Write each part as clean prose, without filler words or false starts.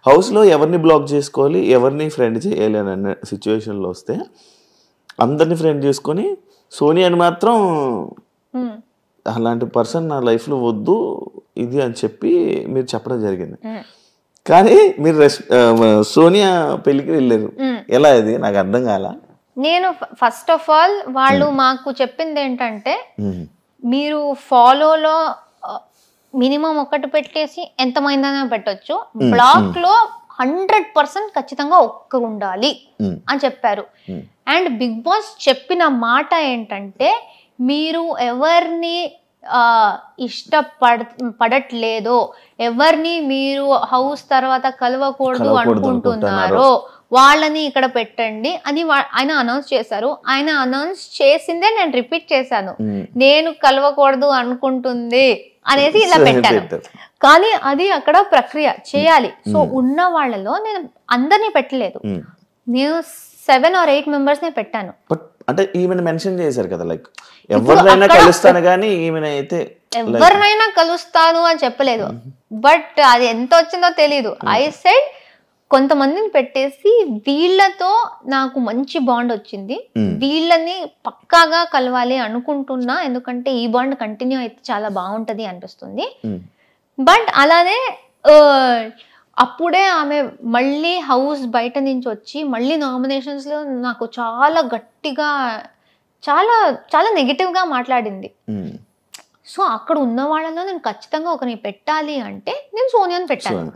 హౌస్లో ఎవరిని బ్లాక్ చేసుకోవాలి, ఎవరిని ఫ్రెండ్ చేయాలి అని అన్న సిచ్యువేషన్లో వస్తే అందరిని ఫ్రెండ్ చేసుకొని సోనియాని మాత్రం అలాంటి పర్సన్ నా లైఫ్లో వద్దు ఇది అని చెప్పి మీరు చెప్పడం జరిగింది. కానీ మీరు సోనియా పెళ్ళికి వెళ్ళారు, ఎలా అది నాకు అర్థం కాల. నేను ఫస్ట్ ఆఫ్ ఆల్ వాళ్ళు మాకు చెప్పింది ఏంటంటే మీరు ఫాలోలో మినిమం ఒకటి పెట్టేసి ఎంతమైందైనా పెట్టొచ్చు, బ్లాక్ లో 100% ఖచ్చితంగా ఒక్కరు ఉండాలి అని చెప్పారు. అండ్ బిగ్ బాస్ చెప్పిన మాట ఏంటంటే మీరు ఎవరిని పడట్లేదో, ఎవరిని మీరు హౌస్ తర్వాత కలవకూడదు అనుకుంటున్నారో వాళ్ళని ఇక్కడ పెట్టండి అని ఆయన అనౌన్స్ చేశారు. ఆయన అనౌన్స్ చేసిందే నేను రిపీట్ చేశాను, నేను కలవకూడదు అనుకుంటుంది అనేసి ఇలా పెట్టాను. కానీ అది అక్కడ ప్రక్రియ చేయాలి. సో ఉన్న వాళ్ళలో నేను అందరినీ పెట్టలేదు, నేను 7 or 8 మెంబర్స్ నే పెట్టాను. అంటే ఈమెను మెన్షన్ చేశారు కదా, లైక్ ఎవరినైనా కలుస్తాను కానీ ఈమెను అయితే ఎవరినైనా కలుస్తాను అని చెప్పలేదు. బట్ అది ఎంత వచ్చిందో తెలీదు. ఐ సెడ్ కొంతమందిని పెట్టేసి వీళ్ళతో నాకు మంచి బాండ్ వచ్చింది, వీళ్ళని పక్కాగా కలవాలి అనుకుంటున్నా, ఎందుకంటే ఈ బాండ్ కంటిన్యూ అయితే చాలా బాగుంటది అనిపిస్తుంది. బట్ అలానే అప్పుడే ఆమె మళ్ళీ హౌస్ బయట నుంచి వచ్చి మళ్ళీ నామినేషన్స్ లో నాకు చాలా గట్టిగా చాలా చాలా నెగిటివ్ గా మాట్లాడింది. సో అక్కడ ఉన్న వాళ్ళలో నేను ఖచ్చితంగా ఒకరిని పెట్టాలి అంటే నేను సోనియాని పెట్టాను.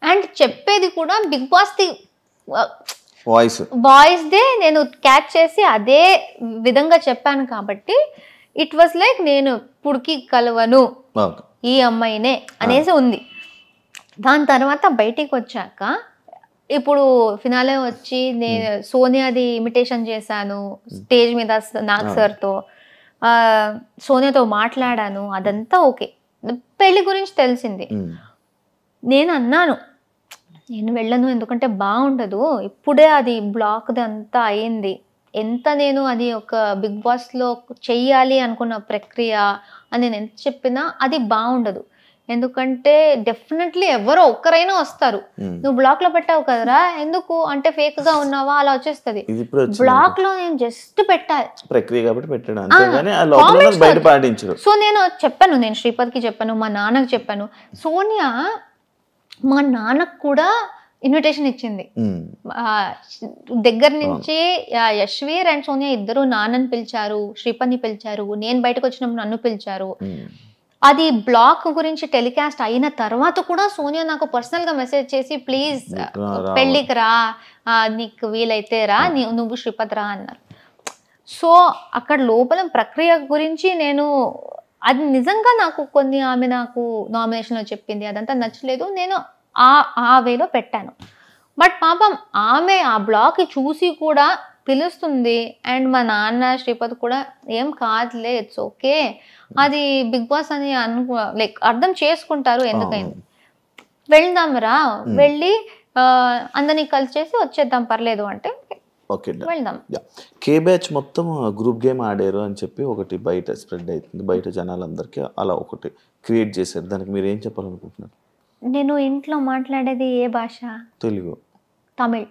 అండ్ చెప్పేది కూడా బిగ్ బాస్ ది వాయిస్ దే నేను క్యాచ్ చేసి అదే విధంగా చెప్పాను కాబట్టి ఇట్ వాస్ లైక్ నేను పుడికి కలవను ఈ అమ్మాయినే అనేసి ఉంది. దాని తర్వాత బయటికి వచ్చాక ఇప్పుడు ఫినాలే వచ్చి నేను సోనియాది ఇమిటేషన్ చేశాను స్టేజ్ మీద నాగ్ సార్తో, సోనియాతో మాట్లాడాను, అదంతా ఓకే. పెళ్లి గురించి తెలిసింది. నేను అన్నాను నేను వెళ్ళను, ఎందుకంటే బాగుండదు, ఇప్పుడే అది బ్లాక్ అంతా అయింది, ఎంత నేను అది ఒక బిగ్ బాస్లో చెయ్యాలి అనుకున్న ప్రక్రియ అని నేను ఎంత చెప్పినా అది బాగుండదు. ఎందుకంటే డెఫినెట్లీ ఎవరో ఒక్కరైనా వస్తారు, నువ్వు బ్లాక్ లో పెట్టావు కదరా, ఎందుకు అంటే ఫేక్ గా ఉన్నావా అలా వచ్చేస్తుంది. బ్లాక్ లో నేను జస్ట్ పెట్టాలి ప్రక్రియ కాబట్టి పెట్టాను. సో నేను చెప్పాను, నేను శ్రీపద్కి చెప్పాను, మా నాన్నకి చెప్పాను. సోనియా మా నాన్నకు కూడా ఇన్విటేషన్ ఇచ్చింది దగ్గర నుంచి. యశ్వీర్ అండ్ సోనియా ఇద్దరు నాన్నని పిలిచారు, శ్రీపద్ని పిలిచారు, నేను బయటకు వచ్చినప్పుడు నన్ను పిలిచారు. అది బ్లాక్ గురించి టెలికాస్ట్ అయిన తర్వాత కూడా సోనియా నాకు పర్సనల్ గా మెసేజ్ చేసి ప్లీజ్ పెళ్ళికి రా, నీకు వీలైతే రా, నువ్వు శ్రీపద్ రా అన్నారు. సో అక్కడ లోపల ప్రక్రియ గురించి నేను అది నిజంగా నాకు కొన్ని ఆమె నాకు నామినేషన్లో చెప్పింది అదంతా నచ్చలేదు, నేను ఆ వేలో పెట్టాను. బట్ పాపం ఆమె ఆ బ్లాక్ చూసి కూడా పిలుస్తుంది. అండ్ మా నాన్న శ్రీపద్ కూడా ఏం కాదులే, ఇట్స్ ఓకే, అది బిగ్ బాస్ అని లైక్ అర్థం చేసుకుంటారు, ఎందుకైంది వెళ్దాం రా, వెళ్ళి అందరినీ కలిసి చేసి వచ్చేద్దాం పర్లేదు అంటే వెళ్దాం. కే బ్యాచ్ మొత్తం గ్రూప్ గేమ్ ఆడారు అని చెప్పి ఒకటి బయట స్ప్రెడ్ అవుతుంది, బయట జనాలందరికీ అలా ఒకటి క్రియేట్ చేశారు. దానికి మీరు ఏం చెప్పాలనుకుంటున్నారు? నేను ఇంట్లో మాట్లాడేది ఏ భాష? తెలుగు, తమిళ్.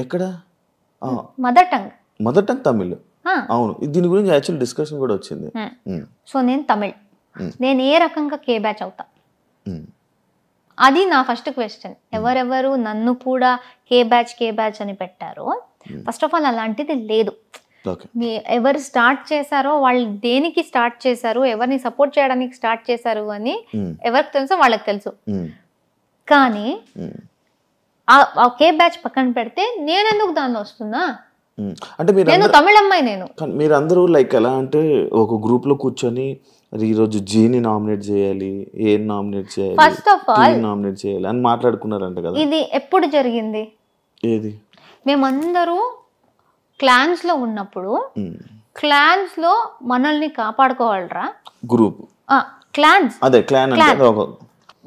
ఎక్కడ? Mother tongue Tamil. అవును, దీని గురించి యాక్చువల్ డిస్కషన్ కూడా వచ్చింది. సో నేను తమిళ్, నేను ఏ రకంగా కే బ్యాచ్ అవుతా? అది నా ఫస్ట్ క్వశ్చన్. ఎవరెవరు నన్ను కూడా కే బ్యాచ్ అని పెట్టారో, ఫస్ట్ ఆఫ్ ఆల్ అలాంటిది లేదు. ఎవరు స్టార్ట్ చేశారో వాళ్ళు దేనికి స్టార్ట్ చేశారు, ఎవరిని సపోర్ట్ చేయడానికి స్టార్ట్ చేశారు అని ఎవరికి తెలుసో వాళ్ళకి తెలుసు. కానీ ఆ కే బ్యాచ్ పక్కన పెడితే నేను ఎందుకు దానిలో వస్తున్నా? అంటే నేను తమిళ అమ్మాయి. నేను మీరందరూ లైక్ ఎలా అంటే ఒక గ్రూప్ లో కూర్చొని ఈరోజు జీని నామినేట్ చేయాలి, ఏ నామినేట్ చేయాలి, ఫస్ట్ ఆఫ్ ఆల్ నామినేట్ చేయాలి అని మాట్లాడుకున్నారంట కదా. ఇది ఎప్పుడు జరిగింది? ఏది? మేమందరూ క్లాన్స్ లో ఉన్నప్పుడు, క్లాన్స్ లో మనల్ని కాపాడుకోవాలరా గ్రూప్ క్లాన్స్, అదే క్లాన్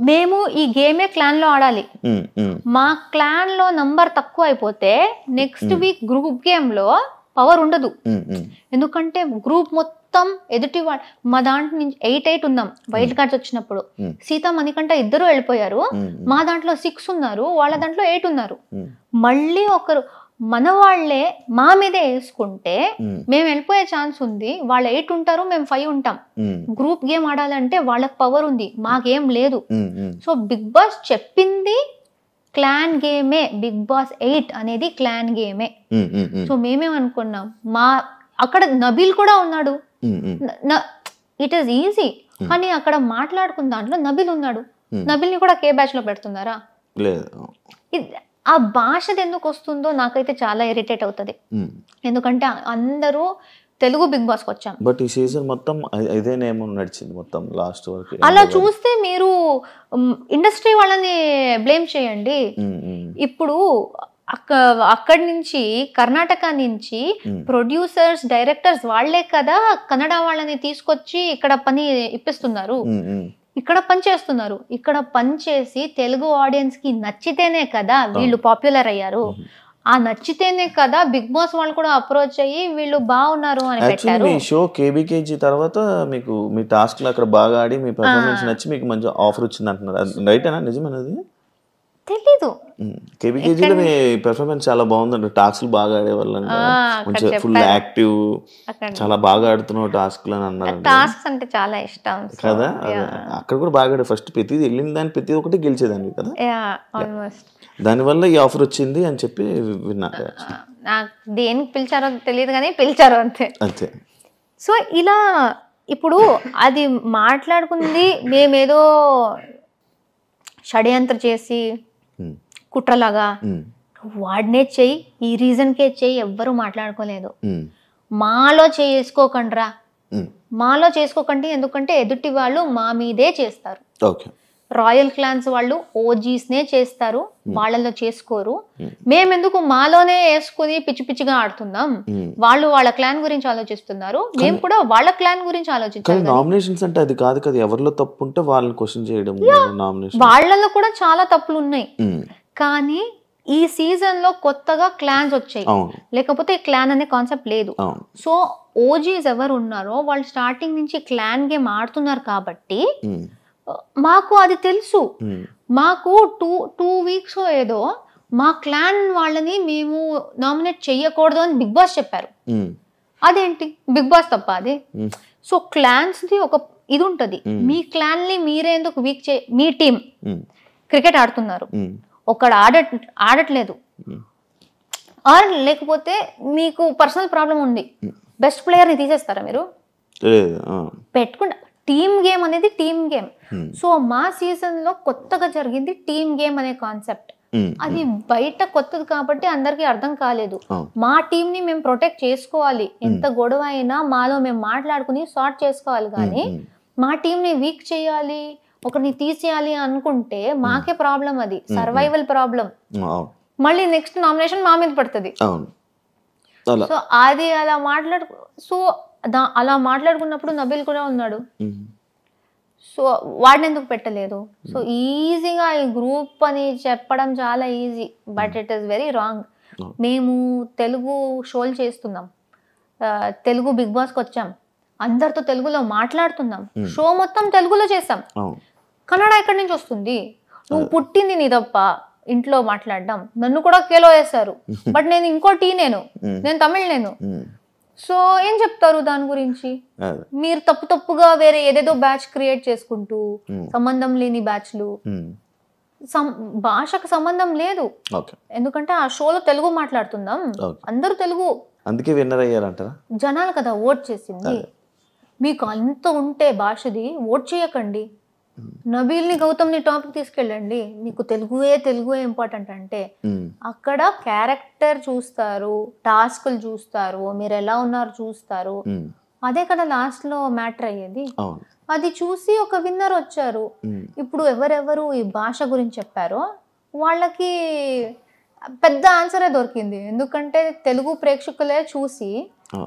మేము ఈ గేమే క్లాన్ లో ఆడాలి. మా క్లాన్ లో నంబర్ తక్కువ అయిపోతే నెక్స్ట్ వీక్ గ్రూప్ గేమ్ లో పవర్ ఉండదు. ఎందుకంటే గ్రూప్ మొత్తం మొత్తం ఎదుటి మా దాంట్లో నుంచి 8 ఉన్నాం వైల్డ్ కార్డ్స్ వచ్చినప్పుడు. సీత మణికంఠ ఇద్దరు వెళ్ళిపోయారు. మా దాంట్లో 6 ఉన్నారు, వాళ్ళ దాంట్లో 8 ఉన్నారు. మళ్ళీ ఒకరు మన వాళ్ళే మా మీదే వేసుకుంటే మేము వెళ్ళిపోయే ఛాన్స్ ఉంది. వాళ్ళు 8 ఉంటారు, మేము 5 ఉంటాం. గ్రూప్ గేమ్ ఆడాలంటే వాళ్ళకి పవర్ ఉంది, మాకేం లేదు. సో బిగ్ బాస్ చెప్పింది క్లాన్ గేమే, బిగ్ బాస్ 8 అనేది క్లాన్ గేమే. సో మేమేమనుకున్నాం, అక్కడ నబీల్ కూడా ఉన్నాడు. ఇట్ ఈస్ ఈజీ, కానీ అక్కడ మాట్లాడుకున్న దాంట్లో నబీల్ ఉన్నాడు. నబీల్ని కూడా కే బ్యాచ్ లో పెడుతున్నారా? ఆ భాషది ఎందుకు వస్తుందో నాకైతే చాలా ఇరిటేట్ అవుతుంది. ఎందుకంటే అందరూ తెలుగు బిగ్ బాస్కి వచ్చాం, బట్ ఈ సీజన్ మొత్తం ఇదే నేమ్ నడిచింది మొత్తం లాస్ట్ వరకు. అలా చూస్తే మీరు ఇండస్ట్రీ వాళ్ళని బ్లేమ్ చేయండి. ఇప్పుడు అక్కడి నుంచి కర్ణాటక నుంచి ప్రొడ్యూసర్స్, డైరెక్టర్స్ వాళ్లే కదా కన్నడ వాళ్ళని తీసుకొచ్చి ఇక్కడ పని ఇప్పిస్తున్నారు, ఇక్కడ పని చేస్తున్నారు. ఇక్కడ పని చేసి తెలుగు ఆడియన్స్ కి నచ్చితేనే కదా వీళ్ళు పాపులర్ అయ్యారు. ఆ నచ్చితేనే కదా బిగ్ బాస్ వాళ్ళు కూడా అప్రోచ్ అయ్యి వీళ్ళు బాగున్నారు అని పెట్టారు. మీ షో కేబీకేజీ తర్వాత మీకు మీ టాస్క్ లో అక్కడ బాగా ఆడి మీ పర్ఫార్మెన్స్ నచ్చి మీకు మంచి ఆఫర్ వచ్చింది అంటున్నారు, రైటేనా? నిజమేనది? తెలీదు. కేబీకేజీలో మీ పెర్ఫార్మెన్స్ చాలా బాగుందండి, టాస్క్లు బాగా ఆడేవాళ్ళు, మంచిగా ఫుల్ యాక్టివ్, చాలా బాగా ఆడుతున్నావు టాస్క్ అని అన్నారు. టాస్క్స్ అంటే చాలా ఇష్టం కదా. అక్కడ కూడా బాగా ఆడే, ఫస్ట్ ప్రతిది వెళ్ళిన దాన్ని ప్రతి ఒక్కటి గెలిచేదాన్ని కదా. దానివల్ల ఈ ఆఫర్ వచ్చింది అని చెప్పి విన్నా. నాకు దేనికి పిలిచారో తెలియదు కానీ పిలిచారు అంతే అంతే. సో ఇలా ఇప్పుడు అది మాట్లాడుకుంది మేమేదో షడ్యంత్ర చేసి కుట్రలాగా వాడినే చెయ్యి, ఈ రీజన్కే చెయ్యి, ఎవ్వరూ మాట్లాడుకోలేదు. మాలో చేసుకోకండ్రా, మాలో చేసుకోకండి, ఎందుకంటే ఎదుటి వాళ్ళు మా మీదే చేస్తారు. రాయల్ క్లాన్స్ వాళ్ళు ఓజీస్నే చేస్తారు, వాళ్ళలో చేసుకోరు. మేమెందుకు మాలోనే వేసుకుని పిచ్చి పిచ్చిగా ఆడుతున్నాం? వాళ్ళు వాళ్ళ క్లాన్ గురించి ఆలోచిస్తున్నారు, మేము కూడా వాళ్ళ క్లాన్ గురించి ఆలోచించాలి. నామినేషన్స్ అంటే అది కాదు కదా, ఎవరిలో తప్పు ఉంటే వాళ్ళని క్వశ్చన్ చేయడం. వాళ్ళలో కూడా చాలా తప్పులు ఉన్నాయి, కానీ ఈ సీజన్ లో కొత్తగా క్లాన్స్ వచ్చాయి, లేకపోతే క్లాన్ అనే కాన్సెప్ట్ లేదు. సో ఓజీస్ ఎవరు ఉన్నారో వాళ్ళు స్టార్టింగ్ నుంచి క్లాన్ గేమ్ ఆడుతున్నారు కాబట్టి మాకు అది తెలుసు. మాకు టూ వీక్స్ ఏదో మా క్లాన్ వాళ్ళని మేము నామినేట్ చెయ్యకూడదు అని బిగ్ బాస్ చెప్పారు. అదేంటి బిగ్ బాస్ తప్ప అది? సో క్లాన్స్ ది ఒక ఇది ఉంటది, మీ క్లాన్ ని మీరే ఎందుకు వీక్ మీ టీం క్రికెట్ ఆడుతున్నారు, ఒకడు ఆడట్లేదు, ఆర్ లేకపోతే మీకు పర్సనల్ ప్రాబ్లం ఉంది, బెస్ట్ ప్లేయర్ ని తీసేస్తారా మీరు? పెట్టుకుంటా. టీమ్ గేమ్ అనేది టీమ్ గేమ్. సో మా సీజన్ లో కొత్తగా జరిగింది టీమ్ గేమ్ అనే కాన్సెప్ట్. అది బయట కొత్తది కాబట్టి అందరికి అర్థం కాలేదు. మా టీం ని మేము ప్రొటెక్ట్ చేసుకోవాలి, ఎంత గొడవ అయినా మాలో మేము మాట్లాడుకుని సార్ట్ చేసుకోవాలి. కానీ మా టీం ని వీక్ చేయాలి, ఒకరిని తీసేయాలి అనుకుంటే మాకే ప్రాబ్లం, అది సర్వైవల్ ప్రాబ్లం. మళ్ళీ నెక్స్ట్ నామినేషన్ మా మీద పడుతుంది. సో అది అలా అలా మాట్లాడుకున్నప్పుడు నబీల్ కూడా ఉన్నాడు. సో వాడిని ఎందుకు పెట్టలేదు? సో ఈజీగా ఈ గ్రూప్ అని చెప్పడం చాలా easy, but it is very wrong. మేము తెలుగు షోలు చేస్తున్నాం, తెలుగు బిగ్ బాస్కి వచ్చాం, అందరితో తెలుగులో మాట్లాడుతున్నాం, షో మొత్తం తెలుగులో చేస్తాం. కన్నడ ఎక్కడి నుంచి వస్తుంది? నువ్వు పుట్టింది నీ తప్ప ఇంట్లో మాట్లాడడం. నన్ను కూడా కేలో వేస్తారు, బట్ నేను ఇంకో నేను తమిళ్ నేను. సో ఏం చెప్తారు దాని గురించి? మీరు తప్పుగా వేరే ఏదేదో బ్యాచ్ క్రియేట్ చేసుకుంటూ, సంబంధం లేని బ్యాచ్లు, భాషకు సంబంధం లేదు. ఎందుకంటే ఆ షోలో తెలుగు మాట్లాడుతున్నాం, అందరూ తెలుగు, అందుకే విన్నర్ అయ్యారంటారా? జనాలు కదా ఓట్ చేసింది. మీకు అంత ఉంటే భాషది ఓట్ చేయకండి, నబీల్ని గౌతమ్ని టాపిక్ తీసుకెళ్ళండి. మీకు తెలుగువే ఇంపార్టెంట్ అంటే అక్కడ క్యారెక్టర్ చూస్తారు, టాస్క్లు చూస్తారు, మీరు ఎలా ఉన్నారు చూస్తారు, అదే కదా లాస్ట్ లో మ్యాటర్ అయ్యేది. అది చూసి ఒక విన్నర్ వచ్చారు. ఇప్పుడు ఎవరెవరు ఈ భాష గురించి చెప్పారో వాళ్ళకి పెద్ద ఆన్సరే దొరికింది, ఎందుకంటే తెలుగు ప్రేక్షకులే చూసి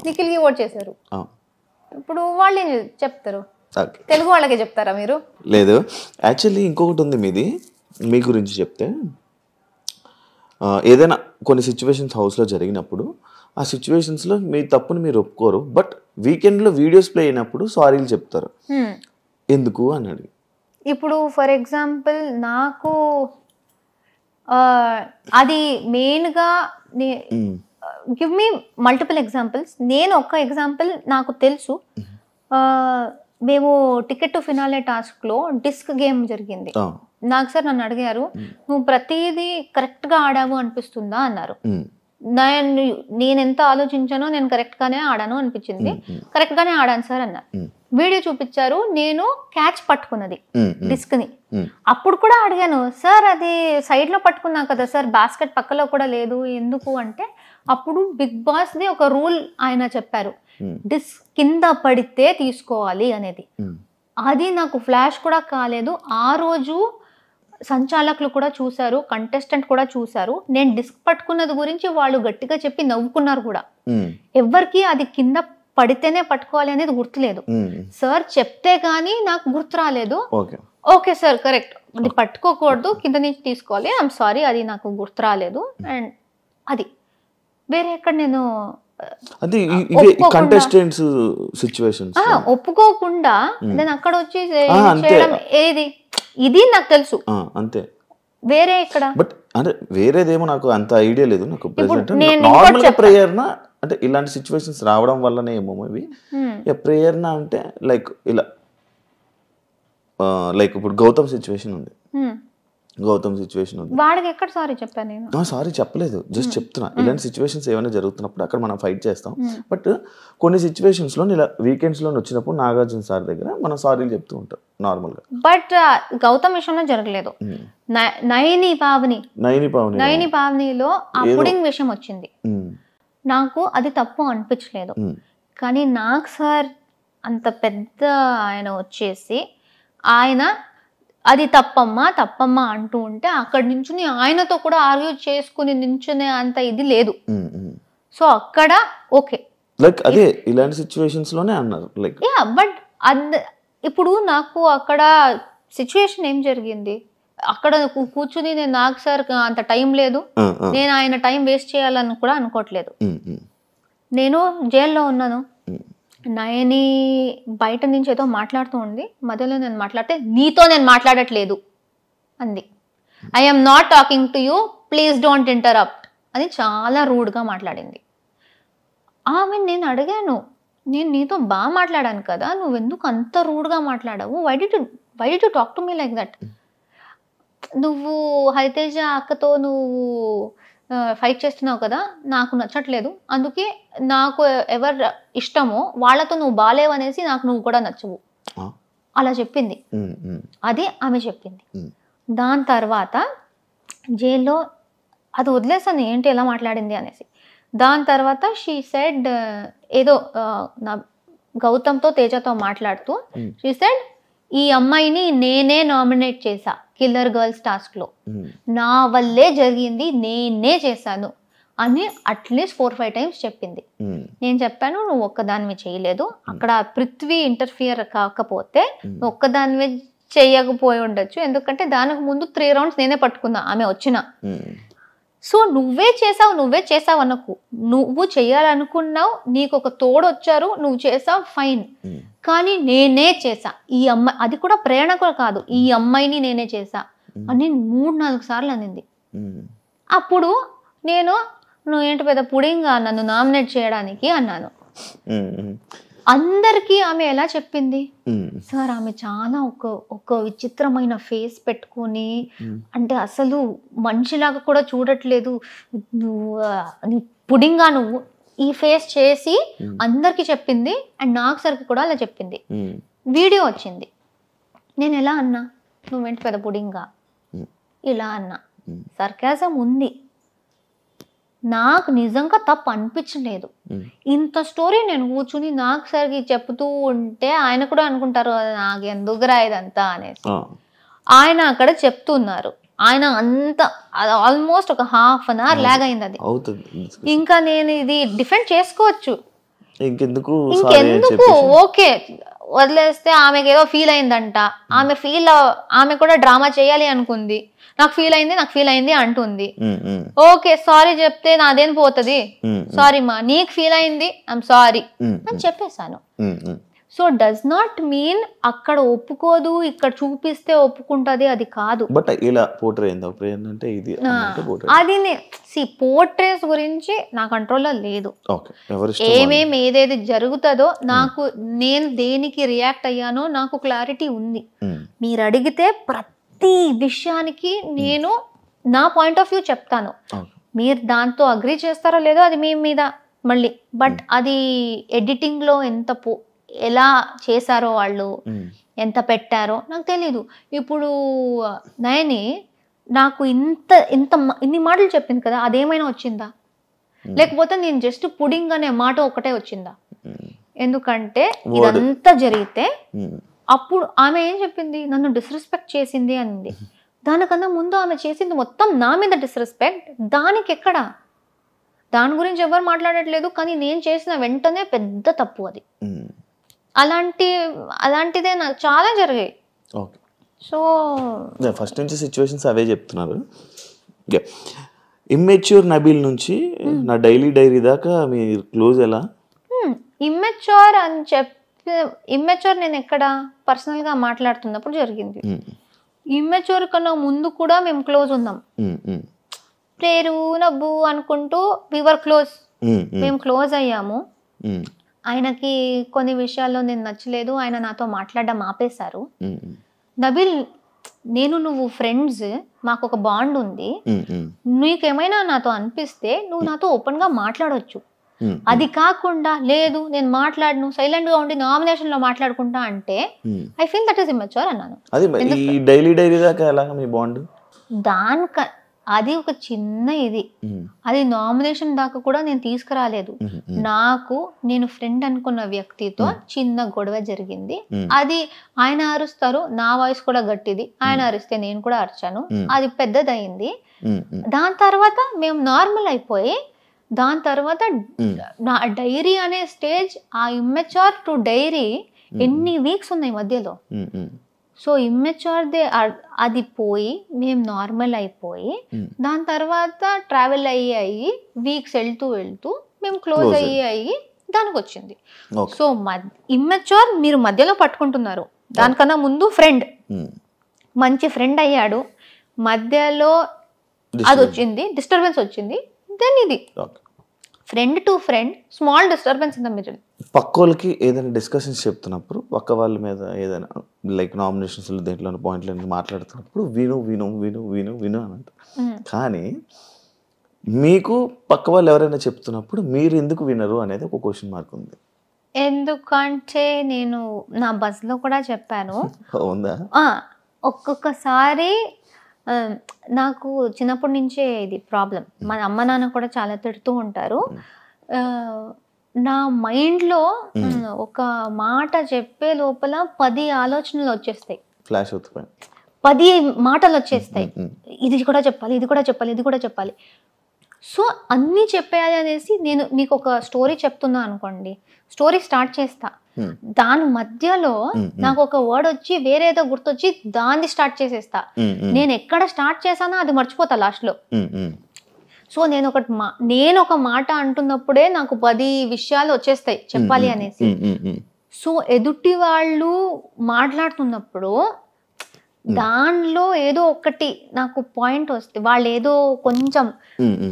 నిఖిల్కి ఓట్ చేశారు. ఇప్పుడు వాళ్ళు ఏం చెప్తారు? తెలుగు వాళ్ళకే చెప్తారా మీరు? లేదు, యాక్చువల్లీ ఇంకొకటి ఉంది మీది, మీ గురించి చెప్తే, ఏదైనా కొన్ని సిచ్యువేషన్స్ హౌస్లో జరిగినప్పుడు ఆ సిచ్యువేషన్స్లో మీ తప్పుని మీరు ఒప్పుకోరు, బట్ వీకెండ్లో వీడియోస్ ప్లే అయినప్పుడు సారీలు చెప్తారు. ఎందుకు అని అడిగి. ఇప్పుడు ఫర్ ఎగ్జాంపుల్ నాకు అది మెయిన్గా గివ్ మీ మల్టిపుల్ ఎగ్జాంపుల్స్. నేను ఒక ఎగ్జాంపుల్ నాకు తెలుసు. మేము టికెట్ టు ఫినాలే టాస్క్లో డిస్క్ గేమ్ జరిగింది. నాకు సార్ నన్ను అడిగారు, నువ్వు ప్రతిదీ కరెక్ట్గా ఆడావు అనిపిస్తుందా అన్నారు. నేను ఎంత ఆలోచించానో నేను కరెక్ట్గానే ఆడాను అనిపించింది. కరెక్ట్గానే ఆడాను సార్ అన్నారు. వీడియో చూపించారు, నేను క్యాచ్ పట్టుకున్నది డిస్క్ని. అప్పుడు కూడా అడిగాను, సార్ అది సైడ్లో పట్టుకున్నా కదా సార్, బాస్కెట్ పక్కలో కూడా లేదు ఎందుకు అంటే, అప్పుడు బిగ్ బాస్ది ఒక రూల్ ఆయన చెప్పారు, డిస్క్ కింద పడితే తీసుకోవాలి అనేది. అది నాకు ఫ్లాష్ కూడా కాలేదు. ఆ రోజు సంచాలకులు కూడా చూశారు, కంటెస్టెంట్ కూడా చూశారు. నేను డిస్క్ పట్టుకున్నది గురించి వాళ్ళు గట్టిగా చెప్పి నవ్వుకున్నారు కూడా. ఎవరికి అది కింద పడితేనే పట్టుకోవాలి అనేది గుర్తులేదు. సార్ చెప్తే గానీ నాకు గుర్తు రాలేదు. ఓకే సార్ కరెక్ట్, అది పట్టుకోకూడదు, కింద నుంచి తీసుకోవాలి, ఐఎమ్ సారీ, అది నాకు గుర్తు రాలేదు. అండ్ అది వేరే ఎక్కడ నేను ఒప్పుకోకుండా నేను అక్కడ వచ్చి చేయడం ఏది, ఇది నాకు తెలుసు అంతే. వేరే ఇక్కడ బట్ అంటే వేరేదేమో నాకు అంత ఐడియా లేదు. నాకు నార్మల్ ప్రేయర్నా అంటే ఇలాంటి సిచ్యువేషన్స్ రావడం వల్లనే ఏమో ఇవి. ప్రేయర్నా అంటే లైక్ ఇలా లైక్ ఇప్పుడు గౌతమ్ సిచ్యువేషన్ ఉంది. వాడికి ఎక్కడ సారీ చెప్పాను నేను? సారీ చెప్పలేదు, జస్ట్ చెప్తున్నా. ఇలాంటి సిచ్యువేషన్స్ ఏమైనా జరుగుతున్నప్పుడు అక్కడ మనం ఫైట్ చేస్తాం. బట్ కొన్ని సిచ్యువేషన్స్ లో ఇలా వీకెండ్స్ లో వచ్చినప్పుడు నాగార్జున సార్ దగ్గర మనం సారీలు చెప్తూ ఉంటాం నార్మల్ గా. బట్ గౌతమ్ విషయంలో జరగలేదు. నయని పావనిలో ఆ పుడింగ్ విషయం వచ్చింది. నాకు అది తప్పు అనిపించలేదు. కానీ నాకు సార్ అంత పెద్ద ఆయన వచ్చేసి ఆయన అది తప్పమ్మా అంటూ ఉంటే అక్కడి నుంచి ఆయనతో కూడా ఆర్గ్యూ చేసుకుని నించునే అంత ఇది లేదు. సో అక్కడ ఓకే, లైక్ అదే ఇలాంటి సిచ్యువేషన్స్ లోనే అన్నారు లైక్. యా, బట్ ఇప్పుడు నాకు అక్కడ సిచ్యువేషన్ ఏం జరిగింది, అక్కడ కూర్చుని నేను నాకు సార్ అంత టైం లేదు, నేను ఆయన టైం వేస్ట్ చేయాలని కూడా అనుకోవట్లేదు. నేను జైల్లో ఉన్నాను, నయని బయట నుంచి ఏదో మాట్లాడుతూ ఉంది, మధ్యలో నేను మాట్లాడితే నీతో నేను మాట్లాడట్లేదు అంది. I'm not talking to you, please don't interrupt అని చాలా రూడ్గా మాట్లాడింది. ఆమె నేను అడిగాను, నేను నీతో బాగా మాట్లాడాను కదా, నువ్వెందుకు అంత రూడ్గా మాట్లాడావు, why did you talk to me like that? నువ్వు హరితేజ అక్కతో నువ్వు ఫైట్ చేస్తున్నావు కదా, నాకు నచ్చట్లేదు, అందుకే నాకు ఎవరు ఇష్టమో వాళ్ళతో నువ్వు బాలేవనేసి నాకు నువ్వు కూడా నచ్చవు అలా చెప్పింది. అది ఆమె చెప్పింది. దాని తర్వాత జైల్లో అది వదిలేసాను ఏంటి ఎలా మాట్లాడింది అనేసి. దాని తర్వాత షీ సెడ్ ఏదో నా గౌతమ్తో తేజతో మాట్లాడుతూ షీ సెడ్, ఈ అమ్మాయిని నేనే నామినేట్ చేశా కిల్లర్ గర్ల్స్ టాస్క్ లో, నా వల్లే జరిగింది, నేనే చేశాను అని అట్లీస్ట్ 4-5 times చెప్పింది. నేను చెప్పాను, నువ్వు ఒక్కదానివి చేయలేదు, అక్కడ పృథ్వీ ఇంటర్ఫియర్ కాకపోతే నువ్వు ఒక్కదానివే చేయకపోయి ఉండొచ్చు, ఎందుకంటే దానికి ముందు 3 rounds నేనే పట్టుకున్నా ఆమె వచ్చిన. సో నువ్వే చేసావు అనకు, నువ్వు చేయాలనుకున్నావు, నీకు ఒక తోడు వచ్చారు, నువ్వు చేసావు ఫైన్, కానీ నేనే చేసా ఈ అమ్మాయి, అది కూడా ప్రేరణ కూడా కాదు, ఈ అమ్మాయిని నేనే చేసా అని 3-4 సార్లు అనింది. అప్పుడు నేను నువ్వేంటి పెద్ద పుడింగా నన్ను నామినేట్ చేయడానికి అన్నాను. అందరికీ ఆమె ఎలా చెప్పింది సార్, ఆమె చాలా ఒక విచిత్రమైన ఫేస్ పెట్టుకొని, అంటే అసలు మనిషిలాగా కూడా చూడట్లేదు, నువ్వు పుడింగా నువ్వు ఈ ఫేస్ చేసి అందరికి చెప్పింది. అండ్ నాకు సరికి కూడా అలా చెప్పింది. వీడియో వచ్చింది, నేను ఎలా అన్నా, నువ్వేంటి పెద్ద పుడింగా ఇలా అన్నా, సర్కాజం ఉంది, నాకు నిజంగా తప్పు అనిపించలేదు. ఇంత స్టోరీ నేను కూర్చుని నాకు సరికి చెప్తూ ఉంటే ఆయన కూడా అనుకుంటారు నాకు ఎందుకురా ఇదంతా అనేసి. ఆయన అక్కడ చెప్తున్నారు, ఆయన అంత ఆల్మోస్ట్ ఒక 1/2 hour లాగ్ అయింది. అది ఇంకా నేను ఇది డిఫెండ్ చేసుకోవచ్చు, ఇంకెందుకు ఓకే వదిలేస్తే. ఆమెకి ఏదో ఫీల్ అయిందంట, ఆమె కూడా డ్రామా చేయాలి అనుకుంది, నాకు ఫీల్ అయింది అంటుంది. ఓకే సారీ చెప్తే నాదేం పోతుంది, సారీ మా నీకు ఫీల్ అయింది ఐఎమ్ సారీ అని చెప్పేశాను. సో డస్ నాట్ మీన్ అక్కడ ఒప్పుకోదు ఇక్కడ చూపిస్తే ఒప్పుకుంటది, అది కాదు. బట్ ఇలా పోర్ట్రే అంటే ఇది అది పోర్ట్రేస్ గురించి నా కంట్రోల్లో లేదు. ఏదేది జరుగుతుందో నాకు నేను దేనికి రియాక్ట్ అయ్యానో నాకు క్లారిటీ ఉంది. మీరు అడిగితే ప్రతి విషయానికి నేను నా పాయింట్ ఆఫ్ వ్యూ చెప్తాను. మీరు దాంతో అగ్రీ చేస్తారో లేదో అది మీ మీద మళ్ళీ. బట్ అది ఎడిటింగ్ లో ఎలా చేశారో వాళ్ళు, ఎంత పెట్టారో నాకు తెలీదు. ఇప్పుడు నయని నాకు ఇన్ని మాటలు చెప్పింది కదా, అదేమైనా వచ్చిందా? లేకపోతే నేను జస్ట్ పుడింగ్ అనే మాట ఒకటే వచ్చిందా? ఎందుకంటే ఇదంతా జరిగితే అప్పుడు ఆమె ఏం చెప్పింది, నన్ను డిస్రెస్పెక్ట్ చేసింది అనింది. దానికన్నా ముందు ఆమె చేసింది మొత్తం నా మీద డిస్రెస్పెక్ట్. దానికి ఎక్కడ, దాని గురించి ఎవరు మాట్లాడట్లేదు. కానీ నేను చేసిన వెంటనే పెద్ద తప్పు అది. అలాంటిదే నాకు చాలా జరిగాయి. సో ఫస్ట్ నుంచి సిచ్యువేషన్స్ అవే చెప్తున్నారు. ఇమ్మెచ్యూర్ నబీల్ నుంచి నా డైలీ డైరీ దాకా మీరు క్లోజ్ ఎలా? ఇమ్మెచ్యూర్ అని ఇమ్మెచ్యూర్ నేను ఎక్కడ పర్సనల్ గా మాట్లాడుతున్నప్పుడు జరిగింది. ఇమ్మెచ్యూర్ కన్నా ముందు కూడా మేము క్లోజ్ ఉన్నాం. పేరు నవ్వు అనుకుంటూ వివర్ క్లోజ్, మేము క్లోజ్ అయ్యాము. ఆయనకి కొన్ని విషయాల్లో నేను నచ్చలేదు, ఆయన నాతో మాట్లాడడం ఆపేశారు. నబీల్ నువ్వు ఫ్రెండ్స్, మాకు ఒక బాండ్ ఉంది, నీకేమైనా నాతో అనిపిస్తే నువ్వు నాతో ఓపెన్ గా మాట్లాడొచ్చు. అది కాకుండా లేదు నేను మాట్లాడను, సైలెంట్ గా ఉండి నామినేషన్ లో మాట్లాడుకుంటా అంటే I feel that is immature అన్నాను. అది ఒక చిన్న ఇది, అది నామినేషన్ దాకా కూడా నేను తీసుకురాలేదు. నేను ఫ్రెండ్ అనుకున్న వ్యక్తితో చిన్న గొడవ జరిగింది. అది ఆయన అరుస్తారు, నా వాయిస్ కూడా గట్టిది, ఆయన అరిస్తే నేను కూడా అరిచాను, అది పెద్దదయింది. దాని తర్వాత మేము నార్మల్ అయిపోయి, దాని తర్వాత నా డైరీ అనే స్టేజ్, ఆ ఇమ్మెచ్యూర్ టు డైరీ ఎన్ని వీక్స్ ఉన్నాయి మధ్యలో. సో ఇమ్మెచ్యూర్దే అది పోయి మేము నార్మల్ అయిపోయి, దాని తర్వాత ట్రావెల్ అయ్యి వీక్స్ వెళ్తూ మేము క్లోజ్ అయ్యి దానికి వచ్చింది. సో ఇమ్మెచ్యూర్ మీరు మధ్యలో పట్టుకుంటున్నారు. దానికన్నా ముందు ఫ్రెండ్, మంచి ఫ్రెండ్ అయ్యాడు, మధ్యలో అది వచ్చింది, డిస్టర్బెన్స్ వచ్చింది. దెన్ ఇది friend to friend, small disturbance in the middle. పక్క వాళ్ళకి ఏదైనా డిస్కషన్స్ చెప్తున్నప్పుడు, పక్క వాళ్ళ మీద ఏదైనా లైక్ నామినేషన్స్ దేంట్లో పాయింట్లు మాట్లాడుతున్నప్పుడు విను అని అంటారు. కానీ మీకు పక్క వాళ్ళు ఎవరైనా చెప్తున్నప్పుడు మీరు ఎందుకు వినరు అనేది ఒక క్వశ్చన్ మార్క్ ఉంది. ఎందుకంటే నేను నా బస్లో కూడా చెప్పాను. ఉందా? ఒక్కొక్కసారి నాకు చిన్నప్పటి నుంచే ఇది ప్రాబ్లం. మా అమ్మ నాన్న కూడా చాలా తిడుతూ ఉంటారు. నా మైండ్లో ఒక మాట చెప్పే లోపల 10 ఆలోచనలు వచ్చేస్తాయి, ఫ్లాష్ అవుతాయి, 10 మాటలు వచ్చేస్తాయి. ఇది కూడా చెప్పాలి, ఇది కూడా చెప్పాలి, ఇది కూడా చెప్పాలి. సో అన్నీ చెప్పేయాలి అనేసి నేను మీకు ఒక స్టోరీ చెప్తున్నా అనుకోండి, స్టోరీ స్టార్ట్ చేస్తా, దాని మధ్యలో నాకు ఒక వర్డ్ వచ్చి వేరేదో గుర్తొచ్చి దాన్ని స్టార్ట్ చేసేస్తా. నేను ఎక్కడ స్టార్ట్ చేశానో అది మర్చిపోతా లాస్ట్ లో. సో నేను ఒక మాట అంటున్నప్పుడే నాకు 10 విషయాలు వచ్చేస్తాయి చెప్పాలి అనేసి. సో ఎదుటి వాళ్ళు మాట్లాడుతున్నప్పుడు దానిలో ఏదో ఒకటి నాకు పాయింట్ వస్తే, వాళ్ళు ఏదో కొంచెం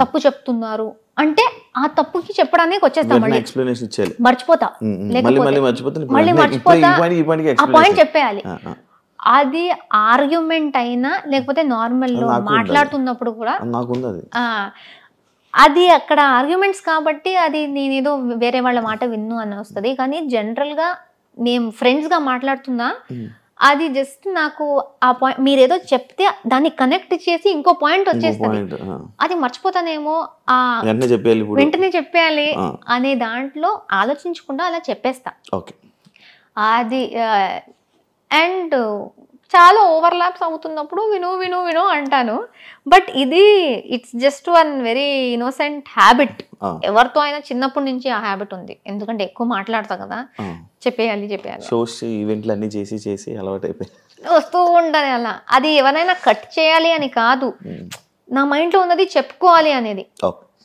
తప్పు చెప్తున్నారు అంటే ఆ తప్పుకి చెప్పడానికి వచ్చేస్తా, మర్చిపోతా, మళ్ళీ మర్చిపోతా, ఆ పాయింట్ చెప్పేయాలి. అది ఆర్గ్యుమెంట్ అయినా లేకపోతే నార్మల్ లో మాట్లాడుతున్నప్పుడు కూడా అది అక్కడ ఆర్గ్యుమెంట్స్ కాబట్టి అది నేనేదో వేరే వాళ్ళ మాట విన్ను అని వస్తుంది. కానీ జనరల్ గా మేము ఫ్రెండ్స్ గా మాట్లాడుతున్నా, అది జస్ట్ నాకు ఆ పాయింట్ మీరేదో చెప్తే దాన్ని కనెక్ట్ చేసి ఇంకో పాయింట్ వచ్చేస్తుంది, అది మర్చిపోతానేమో, వెంటనే చెప్పేయాలి అనే దాంట్లో ఆలోచించకుండా అలా చెప్పేస్తా. అది అండ్ చాలా ఓవర్లాప్స్ అవుతున్నప్పుడు విను అంటాను. బట్ ఇది it's just one very innocent habit. ఎవరితో అయినా చిన్నప్పటి నుంచి ఆ హ్యాబిట్ ఉంది, ఎందుకంటే ఎక్కువ మాట్లాడతా కదా, చెప్పేయాలి. షోస్ ఈవెంట్లు అన్ని చేసి అలవాటు అయిపోయి వస్తూ ఉంటది అలా. అది ఎవరైనా కట్ చేయాలి అని కాదు, నా మైండ్లో ఉన్నది చెప్పుకోవాలి అనేది.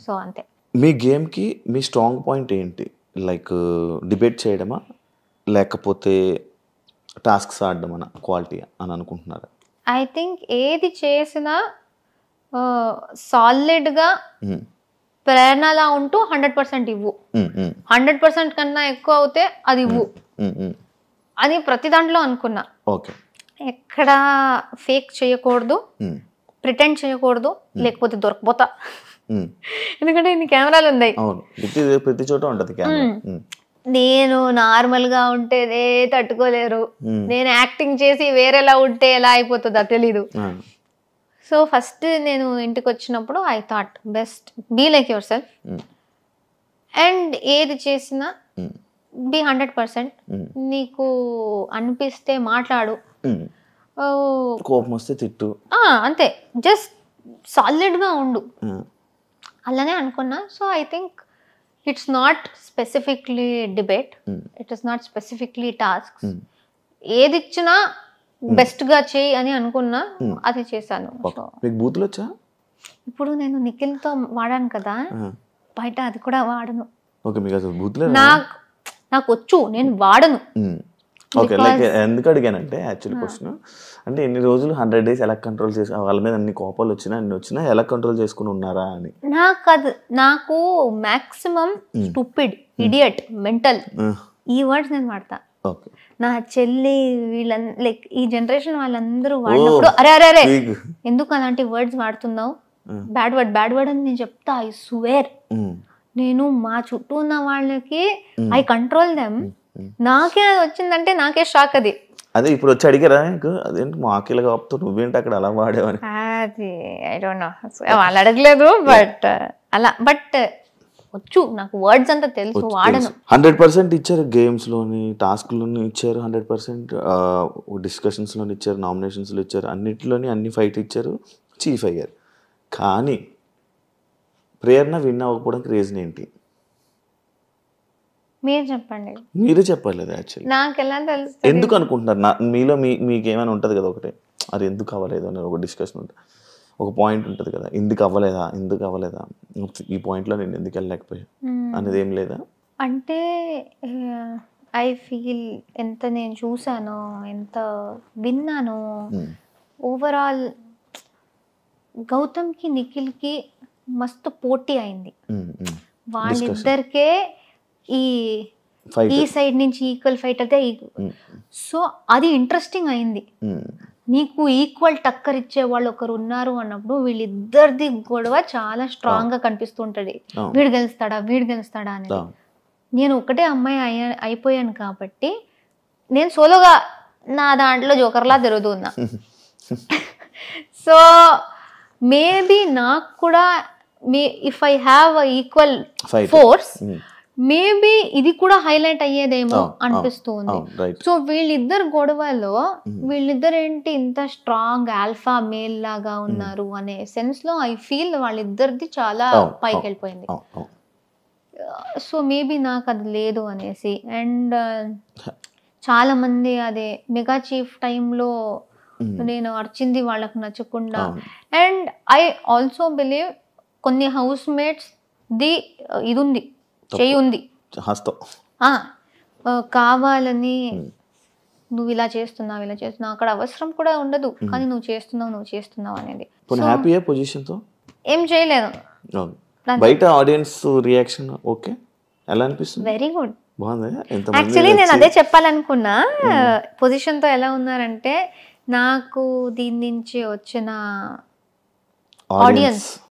సో అంతే. మీ గేమ్కి మీ స్ట్రాంగ్ పాయింట్ ఏంటి? లైక్ డిబేట్ చేయడమా లేకపోతే టాస్క్స్ ఆడడం అన్న క్వాలిటీ అని అనుకుంటున్నారా? ఐ థింక్ ఏది చేసినా సాలిడ్గా ప్రేరణలా ఉంటూ 100% ఇవ్వు. 100% కన్నా ఎక్కువ అవుతే అది ఇవ్వు అని ప్రతి దాంట్లో అనుకున్నా. ఎక్కడ ఫేక్ చేయకూడదు, ప్రిటెండ్ చేయకూడదు, లేకపోతే దొరకపోతా. ఎందుకంటే ఇన్ని కెమెరాలు ఉన్నాయి, ప్రతి చోట ఉంటది. నేను నార్మల్ గా ఉంటేనే తట్టుకోలేరు, నేను యాక్టింగ్ చేసి వేరేలా ఉంటే ఎలా అయిపోతుందో తెలీదు. సో ఫస్ట్ నేను ఇంటికి వచ్చినప్పుడు I thought best be like yourself and ఏది చేసినా బీ 100%. నీకు అనిపిస్తే మాట్లాడు, కోపం వస్తే తిట్టు, అంతే. జస్ట్ సాలిడ్ గా ఉండు, అలానే అనుకున్నా. So I think it's not specifically debate, it is not specifically task. ఏది ఇచ్చినా బెస్ట్ గా చేయి అని అనుకున్నా, అది చేశాను. బూతులు వచ్చా? ఇప్పుడు నేను నిఖిల్తో వాడాను కదా, బయట అది కూడా వాడను. నాకు వచ్చు, నేను వాడను. ఎందుకు అడిగానంటే యాక్చువల్ క్వశ్చన్ అంటే ఎన్ని రోజులు 100 days ఎలా కంట్రోల్ చేసి వాళ్ళ మీద అన్ని కోపాలు వచ్చినా అన్ని వచ్చినా ఎలా కంట్రోల్ చేసుకుని ఉన్నారా అని. నాకు మాక్సిమం స్టూపిడ్, ఇడియట్, మెంటల్ ఈ వర్డ్స్ నేను వాడతా. నా చెల్లి వీళ్ళ లైక్ ఈ జనరేషన్ వాళ్ళందరూ వాడినప్పుడు అరే అరే అరే ఎందుకు అలాంటి వర్డ్స్ వాడుతున్నావు, బ్యాడ్ వర్డ్ అని నేను చెప్తా. ఐ స్వేర్, నేను మా చుట్టూ ఉన్న వాళ్ళకి ఐ కంట్రోల్ దెమ్. నాకే అది వచ్చిందంటే నాకే షాక్. అదే ఇప్పుడు వచ్చి అడిగారా అదేంటి మాకిలా కాపుతూ నువ్వేంటి అక్కడ అలా వాడేవని? అది ఐ డోంట్ నో, వాళ్ళు అడగలేదు. బట్ వచ్చు, నాకు వర్డ్స్ అంతా తెలుసు, వాడను. 100% ఇచ్చారు గేమ్స్ లోని, టాస్క్ లోని ఇచ్చారు, 100% డిస్కషన్స్ లోని ఇచ్చారు, నామినేషన్స్ లో ఇచ్చారు, అన్నిటిలోని అన్ని ఫైట్ ఇచ్చారు, చీఫ్ అయ్యారు. కానీ ప్రేరణ విన్ అవ్వకపోవడానికి రీజన్ ఏంటి? మీరు చెప్పండి. మీరే చెప్పాలి. యాక్చువల్లీ నాకు ఎలా తెలుసు? ఎందుకు అనుకుంటున్నారు? మీలో మీకు ఏమైనా ఉంటుంది కదా, ఒకటే అది ఎందుకు అవ్వలేదు అని ఒక డిస్కషన్ ఉంటుంది, ఒక పాయింట్ ఉంటుంది కదా, ఎందుకు అవ్వలేదా ఈ పాయింట్లో నేను ఎందుకు వెళ్ళలేకపోయా అనేది ఏం లేదా? అంటే ఐ ఫీల్ ఎంత నేను చూసానో, ఎంత విన్నానో, ఓవరాల్ గౌతమ్కి నిఖిల్కి మస్తు పోటీ అయింది. వాళ్ళిద్దరికే ఈ సైడ్ నుంచి ఈక్వల్ ఫైట్ అయితే, సో అది ఇంట్రెస్టింగ్ అయింది. నీకు ఈక్వల్ టక్కర్ ఇచ్చే వాళ్ళు ఒకరు ఉన్నారు అన్నప్పుడు వీళ్ళిద్దరిది గొడవ చాలా స్ట్రాంగ్ గా కనిపిస్తుంటది. వీడు గెలుస్తాడా అనేది. నేను ఒకటే అమ్మాయి అయిపోయాను కాబట్టి నేను సోలోగా నా దాంట్లో జోకర్లా తిరుగుతున్నా. సో మేబీ నాకు కూడా if I have equal force maybe ఇది కూడా హైలైట్ అయ్యేదేమో అనిపిస్తుంది. సో వీళ్ళిద్దరు గొడవలో వీళ్ళిద్దరు ఏంటి ఇంత స్ట్రాంగ్ ఆల్ఫా మేల్ లాగా ఉన్నారు అనే సెన్స్ లో ఐ ఫీల్ వాళ్ళిద్దరిది చాలా పైకి వెళ్ళిపోయింది. సో మేబీ నాకు అది లేదు అనేసి. అండ్ చాలా మంది అదే మెగా చీఫ్ టైంలో నేను అర్చింది వాళ్ళకు నచ్చకుండా. అండ్ ఐ ఆల్సో బిలీవ్ కొన్ని హౌస్ మేట్స్ ది ఇది ఉంది, చెయ్యి ఉంది, కావాలని నువ్వు ఇలా చేస్తున్నావు అక్కడ అవసరం కూడా ఉండదు, కానీ నువ్వు చేస్తున్నావు అనేది. ఏం చేయలేదు. బయట ఆడియన్స్ రియాక్షన్ ఓకే ఎలా అనిపిస్తుంది? Very good. యాక్చువల్లీ నేను అదే చెప్పాలనుకున్నా. పొజిషన్ తో ఎలా ఉన్నారంటే నాకు దీని నుంచి వచ్చిన ఆడియన్స్